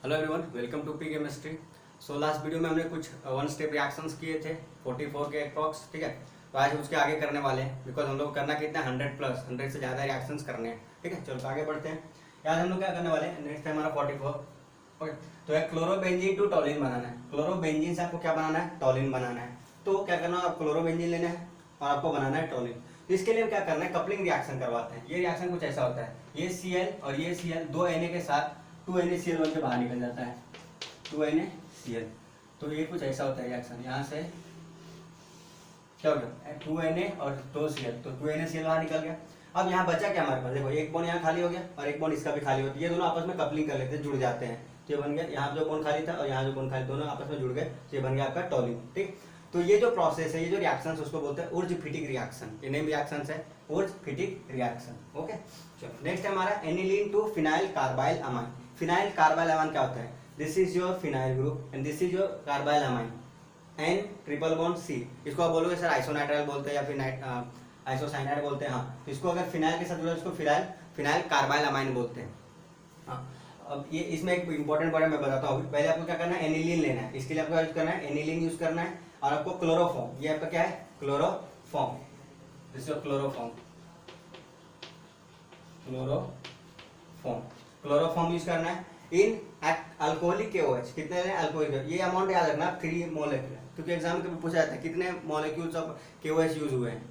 Hello everyone, welcome to P chemistry. So last video में हमने कुछ वन स्टेप रिएक्शंस किए थे 44 के अप्रॉक्स, ठीक है। तो आज उसके आगे करने वाले हैं, बिकॉज हम लोग करना कितना 100 से ज़्यादा रिएक्शंस करने हैं, ठीक है। चलो तो आगे बढ़ते हैं। आज हम लोग क्या करने वाले हैं, नेक्स्ट है हमारा 44। ओके, तो एक क्लोरोबेंजीन टू टॉलिन बनाना है। क्लोरोबेंजीन से आपको क्या बनाना है, टॉलिन बनाना है। तो क्या करना है, आप क्लोरोबेंजीन लेना है और आपको बनाना है टॉलिन। तो इसके लिए क्या करना है, कपलिंग रिएक्शन करवाते हैं। ये रिएक्शन कुछ ऐसा होता है, ये Cl और ये Cl दो Na के साथ 2NaCl बन के बाहर निकल जाता है, 2NaCl। तो ये कुछ ऐसा होता है रिएक्शन, यहाँ से क्या हो गया 2Na और 2Cl, तो 2NaCl बाहर निकल गया। अब यहाँ बचा क्या हमारे पास, देखो एक बॉन्ड यहाँ खाली हो गया और एक बॉन्ड इसका भी खाली होता है। ये दोनों आपस में कपलिंग कर लेते हैं, जुड़ जाते हैं। तो ये बन गया, यहाँ जो बॉन्ड खाली था और यहाँ जो बॉन्ड खाली, दोनों आपस में जुड़ गए, तो ये बन गया आपका टॉलिन, ठीक। तो ये जो प्रोसेस है, ये जो रिएक्शन है, उसको बोलते हैं उर्ज-फिटिक रिएक्शन। ये नेम रिएक्शन है उर्ज-फिटिक रिएक्शन। ओके, चलो नेक्स्ट है हमारा aniline to phenyl carbyl amine. Phenyl carbyl amine क्या होता है, this is your phenyl group and this is your carbyl amine, N triple bond C। इसको आप बोलोगे सर आइसोनाइट्राइल बोलते हैं या फिर आइसोसाइनाइड बोलते हैं। हाँ, तो इसको अगर फिनाइल के साथ जुड़ा इसको फिनाइल कार्बाइल अमाइन बोलते हैं। हाँ, अब ये इसमें एक इंपॉर्टेंट वर्ड मैं बताता हूँ। पहले आपको क्या करना है, एनिलीन लेना है। इसके लिए आपको यूज करना है एनिलीन यूज करना है, और आपको क्लोरोफॉर्म, ये आपका क्या है chloroform, this is chloroform, chloroform use करना है इन अल्कोहलिक KOH। कितने लेना है अल्कोहलिक, ये अमाउंट याद रखना 3 मोलेक्यूल, क्योंकि एग्जाम में पूछा जाता है कितने मॉलिक्यूल्स ऑफ KOH यूज हुए हैं,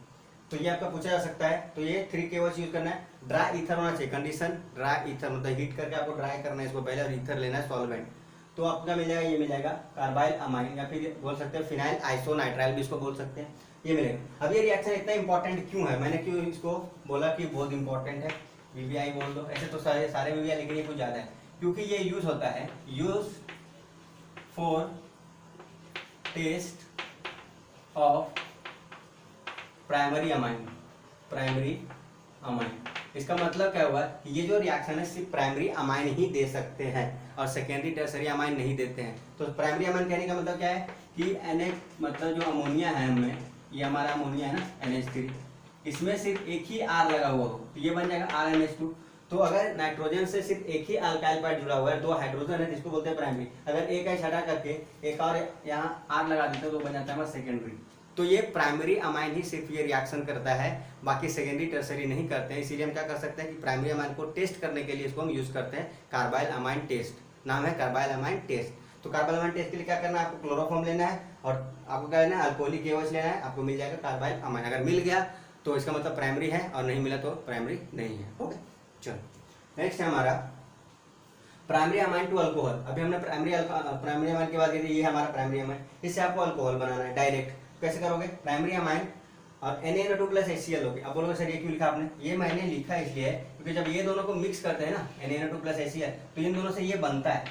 तो ये आपका पूछा जा सकता है। तो ये 3 KOH यूज करना है। ड्राई ईथर होना चाहिए, कंडीशन ड्राई ईथर, मतलब हीट करके आपको ड्राई करना है इसको पहले, और ईथर लेना है सॉल्वेंट। तो आपका मिल जाएगा, ये मिल जाएगा कार्बाइल अमाइन, या फिर बोल सकते हैं फिनाइल आइसोनाइट्राइल भी इसको बोल सकते हैं, ये मिलेगा। अब ये रिएक्शन इतना इंपॉर्टेंट क्यों है, मैंने क्यों इसको बोला कि बहुत इंपॉर्टेंट है, VVI बोल दो, ऐसे तो सारे VVI, लेकिन ये कुछ ज्यादा है, क्योंकि ये यूज होता है use for test of primary amine. इसका मतलब क्या हुआ, ये जो रिएक्शन है सिर्फ प्राइमरी अमाइन ही दे सकते हैं और सेकेंडरी टर्सरी अमाइन नहीं देते हैं। तो प्राइमरी अमाइन कहने का मतलब क्या है कि Na, मतलब जो अमोनिया है हमें, ये हमारा अमोनिया है ना NH3, इसमें सिर्फ एक ही R लगा हुआ हो, तो ये बन जाएगा RNH2। तो अगर नाइट्रोजन से सिर्फ एक ही अल्काइल पार्ट जुड़ा हुआ है, 2 हाइड्रोजन है, जिसको बोलते हैं प्राइमरी, अगर एक H हटा करके एक और यहाँ R लगा देते हैं तो बन जाता है हमारा सेकेंडरी। तो ये प्राइमरी अमाइन ही सिर्फ ये रिएक्शन करता है, बाकी सेकेंडरी टर्सरी नहीं करते हैं। इसीलिए हम क्या कर सकते हैं कि प्राइमरी अमाइन को टेस्ट करने के लिए इसको हम यूज करते हैं कार्बाइल अमाइन टेस्ट, नाम है कार्बाइल अमाइन टेस्ट। तो कार्बाइल अमाइन टेस्ट के लिए क्या करना है, आपको क्लोरोफॉर्म लेना है और आपको क्या लेना है, अल्कोहलिक KOH लेना है, आपको मिल जाएगा कार्बाइल अमाइन। अगर मिल गया तो इसका मतलब प्राइमरी है, और नहीं मिला तो प्राइमरी नहीं है। ओके, चलो नेक्स्ट है हमारा प्राइमरी अमाइन टू अल्कोहल। अभी हमने प्राइमरी अमाइन की बात की थी, ये हमारा प्राइमरी अमाइन, इससे आपको अल्कोहल बनाना है डायरेक्ट। कैसे करोगे, प्राइमरी अमाइन और Na2 + HCl होगी। अब बोलोगे सर ये क्यों लिखा आपने, ये मैंने लिखा इसलिए है क्योंकि जब ये दोनों को मिक्स करते हैं ना Na2 + HCl, तो इन दोनों से ये बनता है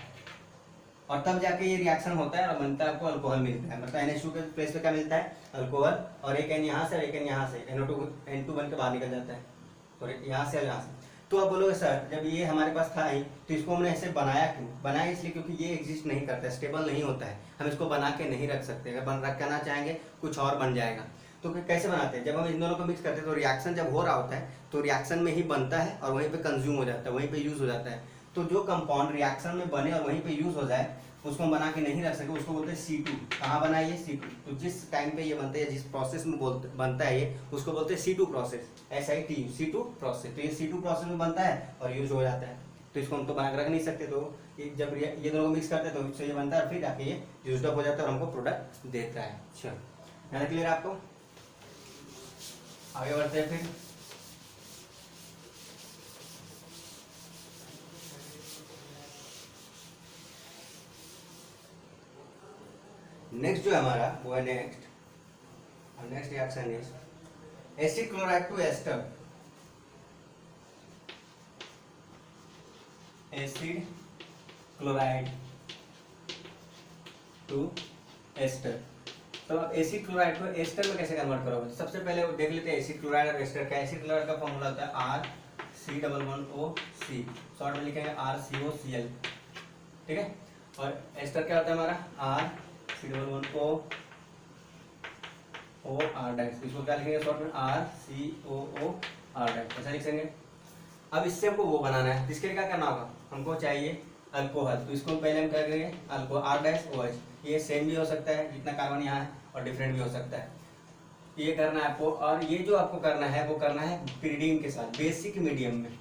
और तब जाके ये रिएक्शन होता है और बनता है, आपको अल्कोहल मिलता है। मतलब NH2 के प्लेस पे क्या मिलता है, अल्कोहल, और एक N यहाँ से और एक N यहाँ से, NO2 बन के बाहर निकल जाता है, और यहाँ से और यहाँ से। तो आप बोलोगे सर जब ये हमारे पास था ही तो इसको हमने ऐसे बनाया क्यों, बनाया इसलिए क्योंकि ये एग्जिस्ट नहीं करता है, स्टेबल नहीं होता है, हम इसको बना के नहीं रख सकते। अगर रखना चाहेंगे कुछ और बन जाएगा। तो कैसे बनाते हैं, जब हम इन दोनों को मिक्स करते हैं तो रिएक्शन जब हो रहा होता है तो रिएक्शन में ही बनता है और वहीं पे कंज्यूम हो जाता है, वहीं पे यूज हो जाता है। तो जो कंपाउंड रिएक्शन में बने और वहीं पे यूज हो जाए, उसको हम बना के नहीं रख सके, उसको बोलते हैं C2। कहाँ बना है ये C2, तो जिस टाइम पे ये बनता है, जिस प्रोसेस में बनता है ये, उसको बोलते हैं C2 process, SITU, C2 process. तो ये C2 प्रोसेस में बनता है और यूज हो जाता है, तो इसको हम तो बना के रख नहीं सकते। तो जब ये दोनों को मिक्स करते हैं तो इससे ये बनता है और फिर आके ये यूज अप हो जाता है और हमको प्रोडक्ट देता है। चलो यानी क्लियर आपको, आगे बढ़ते हैं फिर। नेक्स्ट जो है हमारा वो है next reaction is acid chloride to ester. Acid chloride to ester. तो एसिड क्लोराइड को एस्टर में कैसे कन्वर्ट करोगे, सबसे पहले देख लेते हैं एसिड क्लोराइड और एस्टर का। एसिड क्लोराइड का फॉर्मूला होता है RC≡OC, शॉर्ट में लिखेंगे RCOCl, ठीक है। और एस्टर क्या होता है हमारा RC≡OR, इसको क्या लिखेंगे शॉर्ट में RCOOR, ऐसा लिखेंगे। अब इससे हमको वो बनाना है, जिसके लिए क्या करना होगा, हमको चाहिए अल्कोहल, तो इसको पहले हम क्या करेंगे, अल्को R-OH। ये सेम भी हो सकता है जितना कार्बन यहाँ है और डिफरेंट भी हो सकता है। ये करना है आपको, और ये जो आपको करना है वो करना है पिरिडीन के साथ, बेसिक मीडियम में।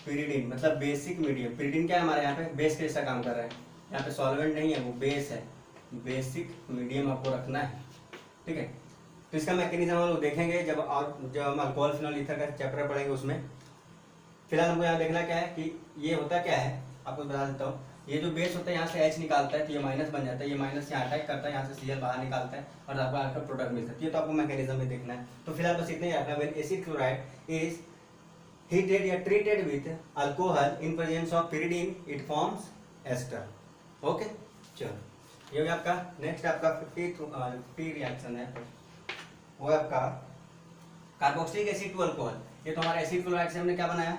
पिरिडीन मतलब बेसिक मीडियम। पिरिडीन क्या है हमारे यहाँ पे बेस के जैसा काम कर रहा है, यहाँ पे सॉल्वेंट नहीं है, वो बेस है। बेसिक मीडियम आपको रखना है, ठीक है। तो इसका मैकेनिज्म हम लोग देखेंगे जब हम अल्कोहल फिनॉल ईथर का चैप्टर पढ़ेंगे उसमें। फिलहाल हमको यहाँ देखना क्या है कि ये होता क्या है, आपको बता देता हूँ। ये जो बेस होता है यहाँ से H निकालता है तो ये माइनस बन जाता है, ये माइनस यहाँ अटैक करता है, यहाँ से Cl बाहर निकालता है और आपको आपका प्रोडक्ट मिलता है। ये तो आपको मैकेनिज्म में देखना है। तो फिलहाल बस इतना ही रखना। When acid chloride is heated या treated with alcohol in presence of pyridine it forms ester. Okay, चलो ये हो गया आपका। नेक्स्ट आपका 50 रिएक्शन है, वो है आपका कार्बोक्सिलिक एसिड टू अल्कोहल। ये तो हमारा एसिड क्लोराइड से हमने क्या बनाया,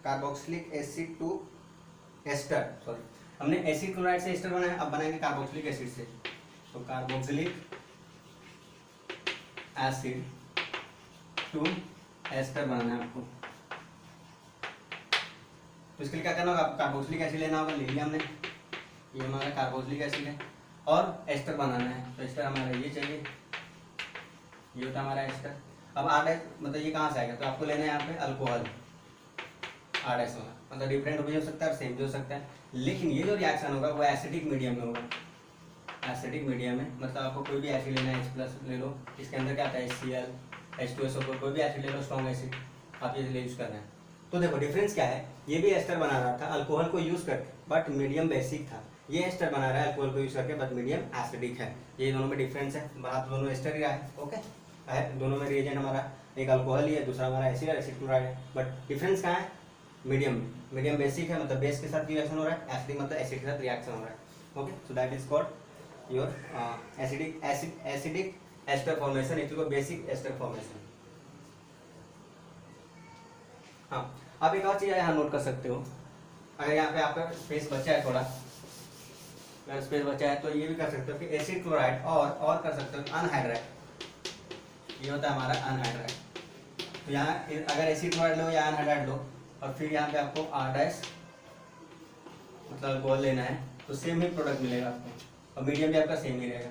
carboxylic acid to ester, sorry हमने एसिड क्लोराइड से एस्टर बनाया, अब बनाएंगे कार्बोक्सिलिक एसिड से। तो कार्बोक्सिलिक एसिड टू एस्टर बनाना है आपको। तो इसके लिए क्या करना होगा, आपको कार्बोक्सिलिक एसिड लेना होगा, ले लिया हमने, ये हमारा कार्बोक्सिलिक एसिड है, और एस्टर बनाना है। तो एस्टर हमारा ये चाहिए, ये होता है हमारा एस्टर। अब R- मतलब ये कहाँ से आएगा, तो आपको लेना है यहाँ पे अल्कोहल R- वाला, मतलब डिफरेंट भी हो सकता है और सेम भी हो सकता है, लेकिन ये जो रिएक्शन होगा वो एसिडिक मीडियम में होगा। एसिडिक मीडियम में मतलब आपको कोई भी एसिड लेना है, H+ ले लो, इसके अंदर क्या आता है Cl, H2SO4, कोई भी एसिड ले लो, स्ट्रॉन्ग एसिड, आप ये यूज करना है। तो देखो डिफरेंस क्या है, ये भी एस्टर बना रहा था अल्कोहल को यूज करके बट मीडियम बेसिक था, ये एस्टर बना रहा है अल्कोहल को यूज करके बट मीडियम एसिडिक है। ये दोनों में डिफरेंस है, बात दोनों एस्टर ही रहा है। ओके, दोनों में रिएजेंट हमारा एक अल्कोहल ही है, दूसरा हमारा एसिड है, एसिड क्लोराइड है, बट डिफरेंस कहाँ है, मीडियम में। मीडियम बेसिक है मतलब बेस के साथ रिएक्शन हो रहा है, एसिडिक मतलब एसिड के साथ रिएक्शन हो रहा है। Okay, so that is called your acidic ester formation, it basic ester formation. हाँ, आप एक और चीज़ यहाँ नोट कर सकते हो, अगर यहाँ पे आपका स्पेस बचा है थोड़ा, अगर स्पेस बचा है तो ये भी कर सकते हो कि एसिड क्लोराइड और कर सकते हो अनहाइड्राइड, ये होता है हमारा अनहाइड्राइड। तो यहाँ अगर एसिड क्लोराइड लो या अनहाइड्राइड लो और फिर यहाँ पे आपको R- मतलब अल्कोहल लेना है, तो सेम ही प्रोडक्ट मिलेगा आपको और मीडियम भी आपका सेम ही रहेगा,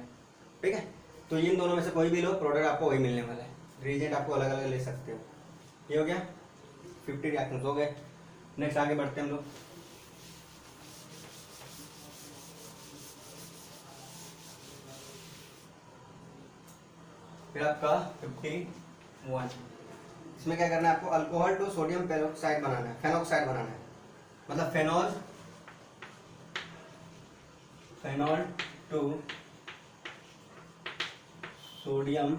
ठीक है। तो इन दोनों में से कोई भी लो, प्रोडक्ट आपको वही मिलने वाला है, रिएजेंट आपको अलग अलग ले सकते हो। ये हो गया, 50 रिएक्शंस हो गए। नेक्स्ट आगे बढ़ते हैं हम लोग। फिर आपका 51, इसमें क्या करना है आपको, अल्कोहल टू सोडियम पेरोक्साइड बनाना है, फेनॉक्साइड बनाना है, मतलब फेनॉल टू सोडियम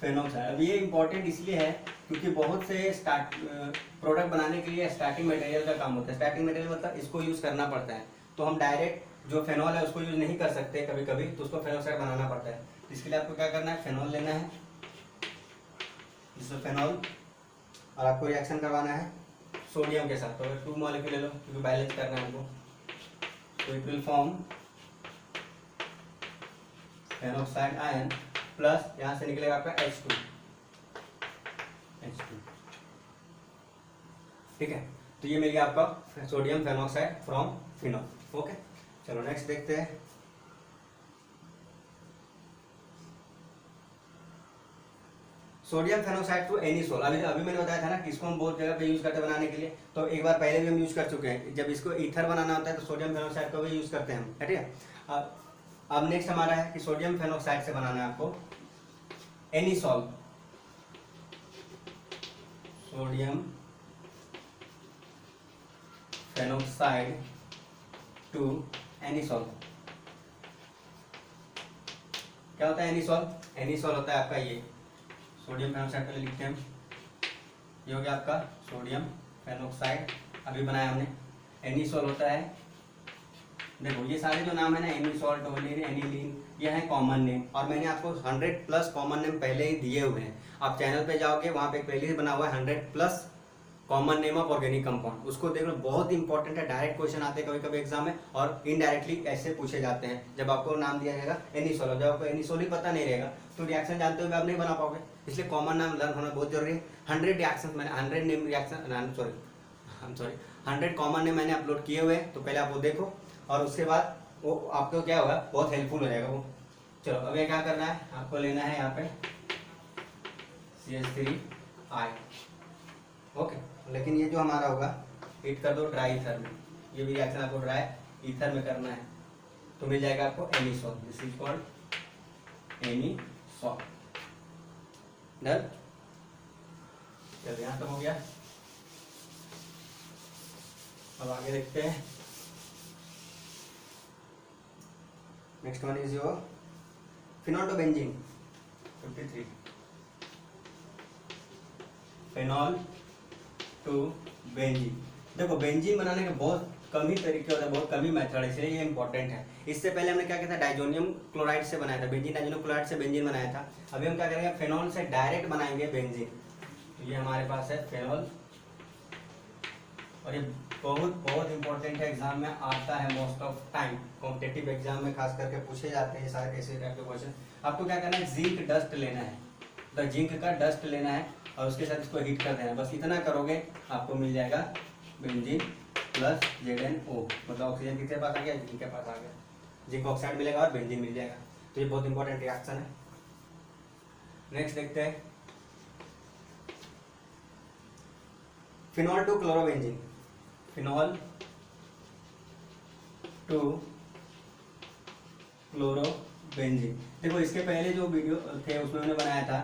फेनॉक्साइड। अब ये इंपॉर्टेंट इसलिए है क्योंकि बहुत से प्रोडक्ट बनाने के लिए स्टार्टिंग मटेरियल का काम होता है। स्टार्टिंग मटेरियल मतलब इसको यूज करना पड़ता है, तो हम डायरेक्ट जो फेनॉल है उसको यूज नहीं कर सकते कभी कभी, तो उसको फेनॉक्साइड बनाना पड़ता है। इसके लिए आपको क्या करना है, फेनॉल लेना है, जिसमें फेनॉल, और आपको रिएक्शन करवाना है सोडियम के साथ। तो अगर 2 मॉलिक्यूल ले लो क्योंकि बैलेंस करना है हमको, तो it will form phenoxide ion plus यहाँ से निकलेगा आपका H2, ठीक है। तो ये मिल गया आपका sodium phenoxide from phenol. Okay, चलो नेक्स्ट देखते हैं। सोडियम फेनॉक्साइड टू एनिसोल, अभी मैंने बताया था ना कि इसको हम बहुत जगह पे यूज करते हैं बनाने के लिए, तो एक बार पहले भी हम यूज कर चुके हैं। जब इसको ईथर बनाना होता है तो सोडियम फेनॉक्साइड को भी यूज करते हैं हम, ठीक है। अब नेक्स्ट हमारा है कि सोडियम फेनॉक्साइड से बनाना है आपको anisole, sodium phenoxide to anisole. क्या होता है एनिसोल, एनिसोल होता है आपका ये सोडियम फेनॉक्साइड, पहले लिखते हैं हम, ये हो गया आपका सोडियम फेनॉक्साइड, अभी बनाया हमने। एनिसोल होता है, देखो ये सारे जो नाम है ना, एनिसोल, टोलिन, एनिलीन, ये है कॉमन नेम, और मैंने आपको 100+ कॉमन नेम पहले ही दिए हुए हैं। आप चैनल पे जाओगे, वहाँ पे एक प्लेलिस्ट बना हुआ है 100+ common name of organic compound, उसको देख लो, बहुत इंपॉर्टेंट है। डायरेक्ट क्वेश्चन आते हैं कभी कभी एग्जाम में, और इनडायरेक्टली ऐसे पूछे जाते हैं। जब आपको नाम दिया जाएगा एनिसोल, जब आपको एनिसोल ही पता नहीं रहेगा तो रिएक्शन जानते हुए आप नहीं बना पाओगे, इसलिए कॉमन नाम लर्न होना बहुत जरूरी है। 100 रिएक्शन मैंने 100 नेम रिएक्शन, सॉरी हम सॉरी 100 कॉमन नेम मैंने अपलोड किए हुए हैं, तो पहले आप वो देखो और उसके बाद वो आपको क्या होगा, बहुत हेल्पफुल हो जाएगा वो। चलो अब ये क्या करना है, आपको लेना है यहाँ पे CH3I, ओके। लेकिन ये जो हमारा होगा हीट कर दो ड्राई ईथर में, ये भी रिएक्शन आपको ड्राई ईथर में करना है, तो मिल जाएगा आपको anisole, this is called anisole. Done, चलो यहाँ तक हो गया। अब आगे देखते हैं, next one is your phenol to benzene 53। Phenol to benzene, देखो बेंजीन बनाने के बहुत कम ही तरीके होते हैं, बहुत कम ही मेथड है, इसलिए ये इंपॉर्टेंट है। इससे पहले हमने क्या किया था, डाइजोनियम क्लोराइड से बनाया था बेंजीन, डाइजोनियम क्लोराइड से बेंजीन बनाया था। अभी हम क्या करेंगे, फेनॉल से डायरेक्ट बनाएंगे बेंजीन। तो ये हमारे पास है फेनॉल, और ये बहुत बहुत इंपॉर्टेंट है, एग्जाम में आता है most of time, competitive exam में खास करके पूछे जाते हैं सारे ऐसे टाइप के क्वेश्चन। आपको क्या करना है, जिंक डस्ट लेना है, तो जिंक का डस्ट लेना है और उसके साथ इसको हीट कर देना है। बस इतना करोगे आपको मिल जाएगा बेंजीन प्लस ZnO, मतलब ऑक्सीजन किसके पास आ गया, जिंक के पास आ गया, जिंक ऑक्साइड मिलेगा और बेंजीन मिल जाएगा। तो ये बहुत इंपॉर्टेंट रिएक्शन है। नेक्स्ट देखते हैं, phenol to chlorobenzene, phenol to chlorobenzene. देखो इसके पहले जो वीडियो थे उसमें मैंने बनाया था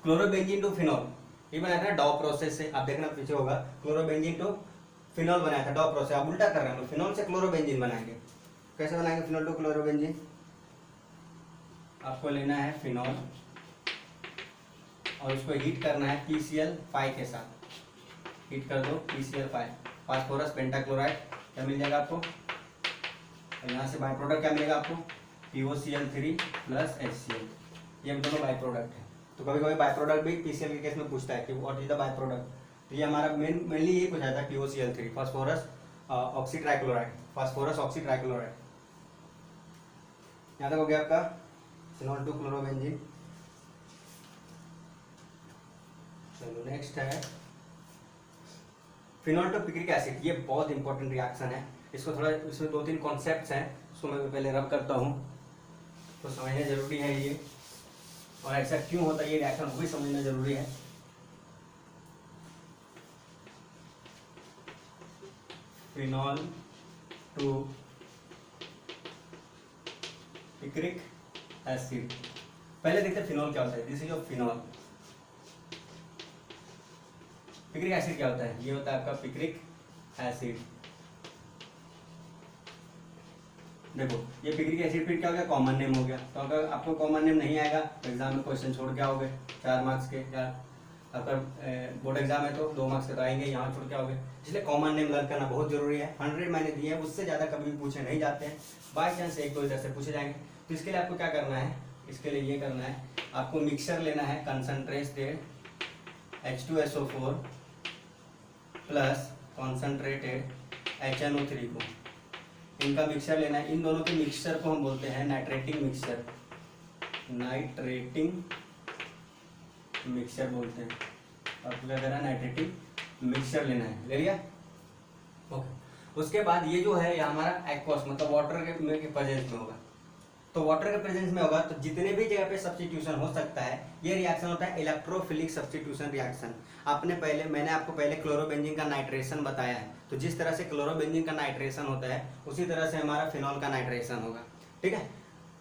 क्लोरोबेंजीन टू फिनॉल, ये बनाया था डॉ प्रोसेस से, आप देखना पीछे होगा, क्लोरोबेंजीन टू फिनॉल बनाया था डॉ प्रोसेस। आप उल्टा कर रहे हैं, फिनॉल से क्लोरोबेंजीन बनाएंगे। कैसे बनाएंगे फिनॉल टू क्लोरोबेंजीन, आपको लेना है फिनॉल और उसको हीट करना है PCl5 के साथ, हीट कर दो PCl5, फास्फोरस पेंटाक्लोराइड, क्या मिल जाएगा आपको, और यहाँ से बाई प्रोडक्ट क्या मिलेगा आपको, POCl3 प्लस HCl, ये दोनों बाई प्रोडक्ट है। तो कभी कभी बाई प्रोडक्ट भी PCl के केस में पूछता है कि what is the by product, तो ये हमारा मेनली ये पूछा था POCl3, phosphorus oxy trichloride, phosphorus oxy trichloride. यहाँ तक हो गया आपका फिनॉल टू क्लोरोबेंजीन। चलो नेक्स्ट है फिनॉल टू पिक्रिक एसिड, ये बहुत इंपॉर्टेंट रिएक्शन है, इसको थोड़ा, इसमें 2-3 कॉन्सेप्ट्स हैं, उसको मैं पहले रब करता हूँ, तो समझना जरूरी है ये, और ऐसा क्यों होता है ये रिएक्शन वो भी समझना जरूरी है। फिनॉल टू पिक्रिक एसिड, पहले देखते हैं फिनॉल क्या होता है, this is of phenol. Picric acid क्या होता है, ये होता है आपका पिक्रिक एसिड। देखो ये पिक्रिक एसिड फिर क्या हो गया, कॉमन नेम हो गया, तो अगर आपको कॉमन नेम नहीं आएगा तो एग्जाम में क्वेश्चन छोड़ के आओगे 4 मार्क्स के, या अगर बोर्ड एग्जाम है तो 2 मार्क्स के तो आएंगे, यहाँ छोड़ के आओगे, इसलिए कॉमन नेम लर्न करना बहुत जरूरी है। 100 मैंने दिए हैं, उससे ज़्यादा कभी पूछे नहीं जाते हैं, बाई चांस 1-2 इधर से पूछे जाएंगे। तो इसके लिए आपको क्या करना है, इसके लिए ये करना है, आपको मिक्सर लेना है concentrated H2SO4 plus concentrated HNO3 को, इनका मिक्सचर लेना है। इन दोनों के मिक्सचर को हम बोलते हैं नाइट्रेटिंग मिक्सचर, नाइट्रेटिंग मिक्सचर बोलते हैं। आपको क्या करना है, नाइट्रेटिंग मिक्सचर लेना है, ले लिया, ओके। उसके बाद ये जो है ये हमारा एक्वस मतलब वाटर के प्रेजेंस में होगा, तो वाटर के प्रेजेंस में होगा तो जितने भी जगह पे सब्स्टिट्यूशन हो सकता है, ये रिएक्शन होता है इलेक्ट्रोफिलिक सब्स्टिट्यूशन रिएक्शन। मैंने आपको पहले क्लोरोबेंजीन का नाइट्रेशन बताया है, तो जिस तरह से क्लोरोबेंजीन का नाइट्रेशन होता है उसी तरह से हमारा फिनॉल का नाइट्रेशन होगा, ठीक है।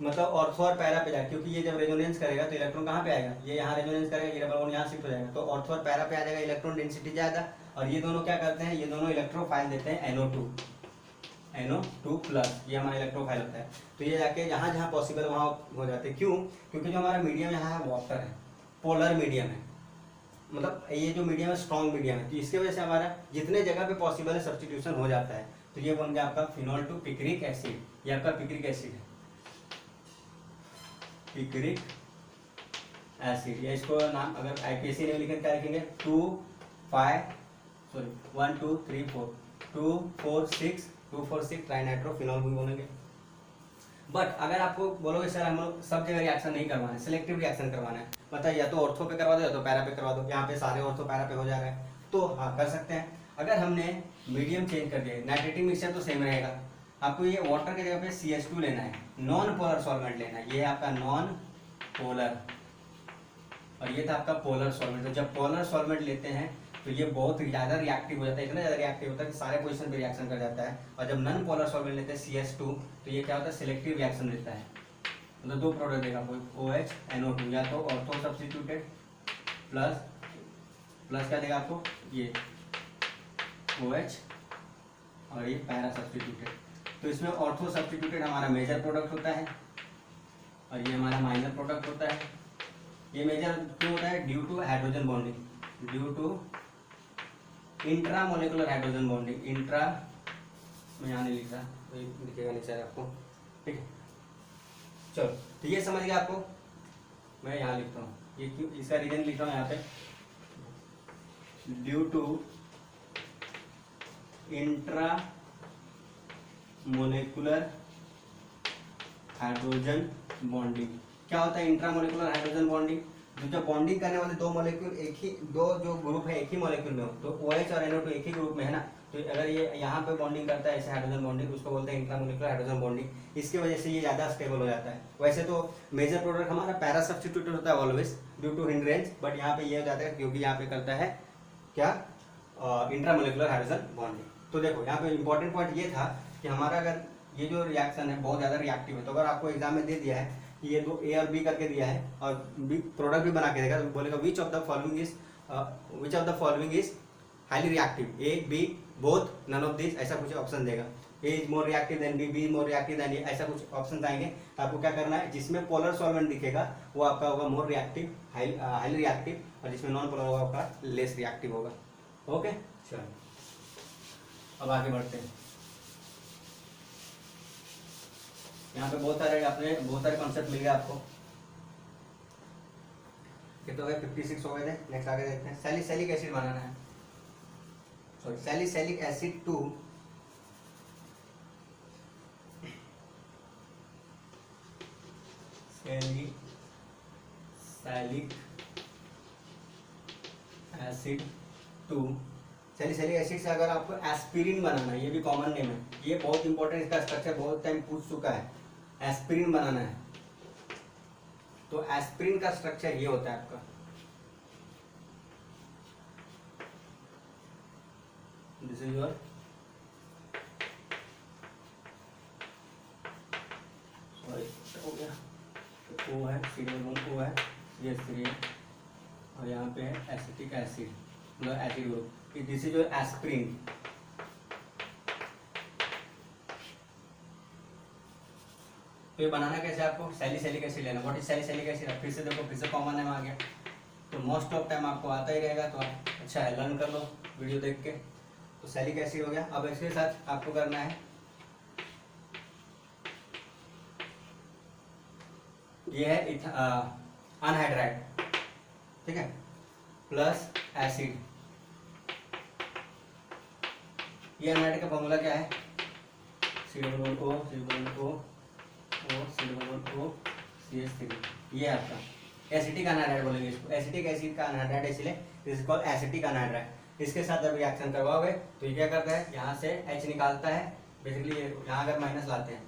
मतलब ऑर्थो और पैरा पे जाए, क्योंकि ये जब रेजोनेंस करेगा तो इलेक्ट्रॉन कहाँ पे आएगा, ये यहाँ रेजोनेंस करेगा, ये डबल बॉन्ड यहाँ शिफ्ट हो जाएगा, तो ऑर्थो और पैरा पे आ जाएगा, इलेक्ट्रॉन डेंसिटी ज़्यादा, और ये दोनों क्या करते हैं, ये दोनों इलेक्ट्रोफाइल देते हैं NO2 प्लस, ये हमारा इलेक्ट्रोफाइल होता है। तो ये जाके जहाँ जहाँ पॉसिबल वहाँ हो जाते हैं, क्यों, क्योंकि जो हमारा मीडियम यहाँ है वाटर है, पोलर मीडियम है, मतलब ये जो मीडियम है स्ट्रॉन्ग मीडियम है, तो इसके वजह से हमारा जितने जगह पे पॉसिबल है सब्स्टिट्यूशन हो जाता है। तो ये बन गया आपका फिनॉल टू पिक्रिक एसिड, ये आपका पिक्रिक एसिड है, पिक्रिक एसिड। या इसको नाम अगर IPSC ने लिखे क्या लिखेंगे, 1 2 3 4 2 4 6 ट्राइनाइट्रोफिनॉल भी बोलेंगे। बट अगर आपको बोलोगे सर हम लोग सब जगह रिएक्शन नहीं करवाना है, सिलेक्टिव रिएक्शन करवाना है, बताइए या तो ऑर्थो पे करवा दो या तो पैरा पे करवा दो, यहाँ पे सारे ऑर्थो पैरा पे हो जा रहे हैं, तो हाँ कर सकते हैं। अगर हमने मीडियम चेंज कर दिया, नाइट्रेटिक मिक्सचर तो सेम रहेगा। आपको ये वाटर की जगह पे CH2 लेना है, नॉन पोलर सॉल्वेंट लेना है। ये है आपका नॉन पोलर और ये था आपका पोलर सॉल्वेंट। तो जब पोलर सॉल्वेंट लेते हैं तो ये बहुत ज़्यादा रिएक्टिव हो जाता है, इतना ज़्यादा रिएक्टिव होता है कि सारे पोजीशन पे रिएक्शन कर जाता है। और जब नॉन पोलर सॉल्वेंट लेते हैं CH2 तो ये क्या होता है, सिलेक्टिव रिएक्शन देता है। मतलब दो प्रोडक्ट देगा कोई OH NO2, या तो ऑर्थो सब्स्टिट्यूटेड प्लस क्या देगा आपको, ये OH और ये पैरा सब्स्टिट्यूटेड। तो इसमें ऑर्थो सब्स्टिट्यूटेड हमारा मेजर प्रोडक्ट होता है और ये हमारा माइनर प्रोडक्ट होता है। ये मेजर क्यों होता है, due to hydrogen bonding, due to intra molecular hydrogen bonding. Intra मैं यहाँ नहीं लिख रहा तो ये लिखेगा नीचे आपको, ठीक है। चलो तो ये समझ गया आपको, मैं यहाँ लिखता हूँ, ये क्यों, इसका रीजन लिख रहा हूँ यहाँ पे, due to intra molecular hydrogen bonding. क्या होता है इंट्रा मोलिकुलर हाइड्रोजन बॉन्डिंग, जब बॉन्डिंग करने वाले दो मॉलिक्यूल एक ही, दो जो ग्रुप है एक ही मॉलिक्यूल में हो, तो OH और NO2 एक ही ग्रुप में है ना, तो अगर ये यहाँ पे बॉन्डिंग करता है ऐसे हाइड्रोजन बॉन्डिंग, उसको बोलते हैं इंट्रा मोलिकुलर हाइड्रोजन बॉन्डिंग। इसकी वजह से ये ज़्यादा स्टेबल हो जाता है। वैसे तो मेजर प्रोडक्ट हमारा पैरा सब्स्टिट्यूटेड होता है always due to hindrance, but यहाँ पे ये हो जाता है क्योंकि यहाँ पे करता है क्या, इंट्रा मोलिकुलर हाइड्रोजन बॉन्डिंग। तो देखो यहाँ पे इंपॉर्टेंट पॉइंट ये था कि हमारा अगर ये जो रिएक्शन है बहुत ज़्यादा रिएक्टिव है, तो अगर आपको एग्जाम में दे दिया है कि ये दो A और B करके दिया है और B प्रोडक्ट भी बना के देगा, तो बोलेगा which of the following is highly reactive, A B both none of this, ऐसा कुछ ऑप्शन देगा। A is more reactive than B, B is more reactive than A, ऐसा कुछ ऑप्शन आएंगे। तो आपको क्या करना है, जिसमें पोलर सॉल्वेंट दिखेगा वो आपका होगा मोर रिएक्टिव, हाईली रिएक्टिव, और जिसमें नॉन पोलर होगा आपका लेस रिएक्टिव होगा। ओके चलो अब आगे बढ़ते हैं। यहाँ पे बहुत सारे कॉन्सेप्ट मिल गए आपको। कितने हो गए, 56 हो गए थे। नेक्स्ट आगे देखते हैं, सैलिसिलिक एसिड बनाना है, sorry salicylic acid to salicylic acid to salicylic acid से अगर आपको एस्पिरिन बनाना है, ये भी कॉमन नेम है, ये बहुत इंपॉर्टेंट, इसका स्ट्रक्चर बहुत टाइम पूछ चुका है। एस्पिरिन बनाना है तो एस्पिरिन का स्ट्रक्चर ये होता है आपका, दिस इज योर सॉरी हो गया, तो O है, O है, ये CH3 है और यहाँ पे है एसिटिक एसिड, मतलब acid group, this is your aspirin. तो ये बनाना कैसे, आपको सैलिसिलिक एसिड लेना। व्हाट इज सैलिसिलिक एसिड, फिर से देखो, फिर से कॉमन नेम आ गया, तो मोस्ट ऑफ टाइम आपको आता ही रहेगा, तो आप अच्छा है लर्न कर लो वीडियो देख के। तो सैलिक एसिड हो गया। अब इसके साथ आपको करना है, ये है अनहाइड्राइड, ठीक है, प्लस एसिड। ये अनहाइड्राइड का फॉर्मूला क्या है, C≡O CH3, ये है आपका एसिटिक अनहाइड्राइड बोलेंगे इसको, एसिटिक एसिड का अनहाइड्राइड, इसलिए this is called acetic anhydride. इसके साथ जब रिएक्शन करवाओगे तो ये क्या करता है, यहाँ से H निकालता है, बेसिकली यहाँ अगर माइनस लाते हैं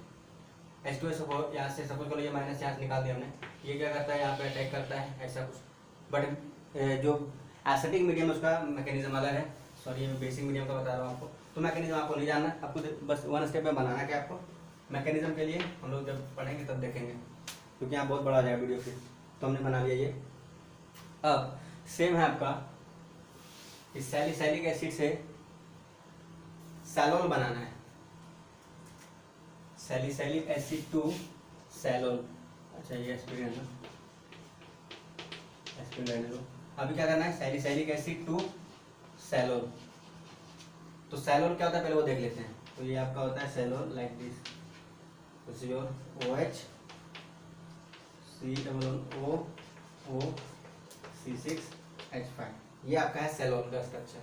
H2SO4, यहाँ से सपोज करो ये माइनस यहाँ से निकाल दिया हमने, ये क्या करता है यहाँ पे अटैक करता है, ऐसा कुछ। बट जो एसिटिक मीडियम उसका मैकेनिज्म अलग है, सॉरी ये बेसिक मीडियम का बता रहा हूँ आपको, तो मैकेनिज्म आपको नहीं जानना, आपको बस वन स्टेप में बनाना क्या आपको। मैकेनिज्म के लिए हम लोग जब पढ़ेंगे तब देखेंगे, क्योंकि यहाँ बहुत बड़ा हो जाएगा वीडियो, फिर तो हमने बना लिया ये। अब सेम है आपका, इस सैलिसिलिक एसिड से सैलोल बनाना है, सैलिसिलिक एसिड टू सैलोल। अच्छा ये एस्पिरिन है, एस्पिरिन रहने दो। अभी क्या करना है, सैलिसिलिक एसिड टू सैलोल। तो सैलोल क्या होता है पहले वो देख लेते हैं। तो ये आपका होता है सैलोल like this, OH C≡O C6H5, ये आपका है सैलोल का स्ट्रक्चर।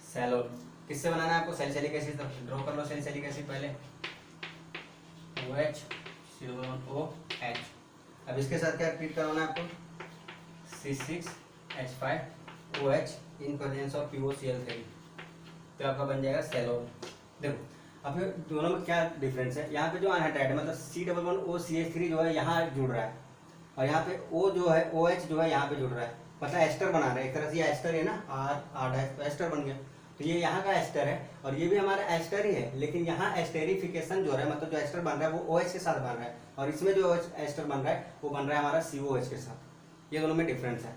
सैलोल किससे बनाना है आपको, सैलिसिलिक एसिड। ड्रॉ कर लो सैलिसिलिक एसिड पहले, OH C≡OH। अब इसके साथ क्या ट्रीट करवाना है आपको, C6H5OH in presence of POCl3 तो आपका बन जाएगा सेलोन। देखो अब ये दोनों में क्या डिफरेंस है, यहाँ पे जो अनहाइड्राइड मतलब C11OCH3 जो है यहाँ जुड़ रहा है, और यहाँ पे O जो है OH जो है यहाँ पे जुड़ रहा है, मतलब एस्टर बना रहा है एक तरह से। ये एस्टर है ना, R एस्टर बन गया, तो ये यहाँ का एस्टर है और ये भी हमारा एस्टर ही है, लेकिन यहाँ एस्टेरिफिकेशन जो है मतलब जो एस्टर बन रहा है वो OH के साथ बन रहा है, और इसमें जो एस्टर बन रहा है वो बन रहा है हमारा COH के साथ। ये दोनों में डिफरेंस है,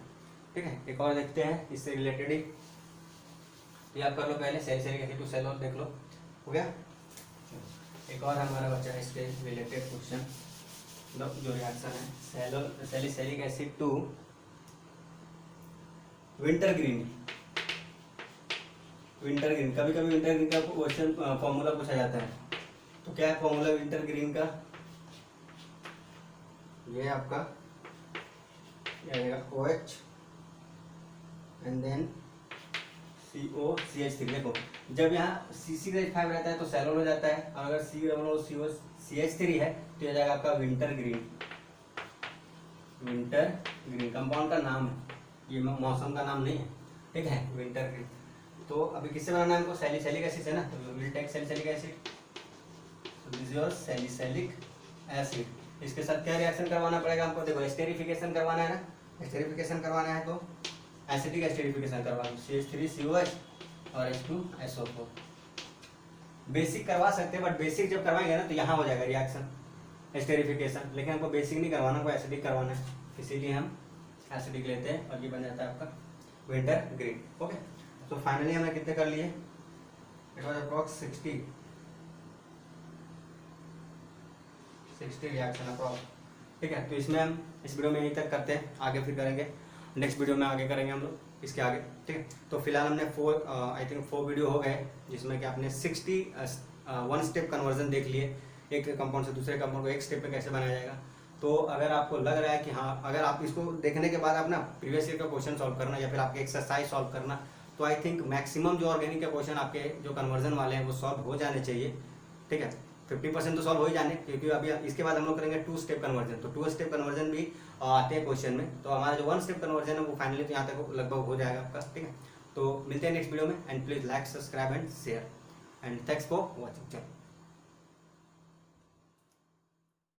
ठीक है। एक और देखते हैं इससे रिलेटेड ही, तो आप कर लो पहले सैलिसिलिक एसिड टू सेलोन देख लो, हो गया। एक और हमारा बच्चा है इसके रिलेटेड क्वेश्चन, जो रिएक्शन है salicylic acid to wintergreen. Wintergreen, कभी कभी विंटर ग्रीन का क्वेश्चन फॉर्मूला पूछा जाता है, तो क्या है फॉर्मूला विंटर ग्रीन का, ये आपका OH एंड देन COCH3। देखो जब यहाँ CH5 रहता है तो सेलोन हो जाता है, और अगर COCH3 है तो यह जाएगा आपका winter green. Winter green compound का नाम है, ये मौसम का नाम नहीं है, ठीक है, विंटर ग्रीन। तो अभी किससे बनाना है हमको, सैलिसिलिक एसिड से ना, तो will take salicylic acid, so this is your salicylic acid. इसके साथ क्या रिएक्शन करवाना पड़ेगा हमको, देखो एस्टेरिफिकेशन करवाना है ना, एस्टेरिफिकेशन करवाना है तो एसिडिक एस्टेरिफिकेशन करवाना, CH3COH और H2SO4। बेसिक करवा सकते हैं, बट बेसिक जब करवाएंगे ना तो यहाँ हो जाएगा रिएक्शन एस्टेरिफिकेशन, लेकिन हमको बेसिक नहीं करवाना, हमको एसिडिक करवाना है, इसीलिए हम एसिडिक लेते हैं और ये बन जाता है आपका विंटर ग्रीन। ओके, तो फाइनली हमने कितने कर लिए, it was approx 60 reaction approx, ठीक है। तो इसमें हम इस वीडियो में यहीं तक करते हैं, आगे फिर करेंगे नेक्स्ट वीडियो में, आगे करेंगे हम लोग इसके आगे, ठीक है। तो फिलहाल हमने 4 वीडियो हो गए, जिसमें कि आपने 1 स्टेप कन्वर्जन देख लिए, एक कंपाउंड से दूसरे कंपाउंड को एक स्टेप पे कैसे बनाया जाएगा। तो अगर आपको लग रहा है कि हाँ, अगर आप इसको देखने के बाद आप ना प्रीवियस ईयर का क्वेश्चन सॉल्व करना या फिर आपके एक्सरसाइज सॉल्व करना, तो आई थिंक मैक्सिमम जो ऑर्गेनिक के क्वेश्चन आपके जो कन्वर्जन वाले हैं वो सॉल्व हो जाने चाहिए, ठीक है। 50% तो सॉल्व हो ही जाने, क्योंकि अभी इसके बाद हम लोग करेंगे 2 स्टेप कन्वर्जन, तो 2 स्टेप कन्वर्जन भी आते हैं क्वेश्चन में। तो हमारा जो 1 स्टेप कन्वर्जन है वो फाइनली तो यहाँ तक लगभग हो जाएगा आपका, ठीक है। तो मिलते हैं नेक्स्ट वीडियो में, and please like, subscribe and share, and thanks for watching.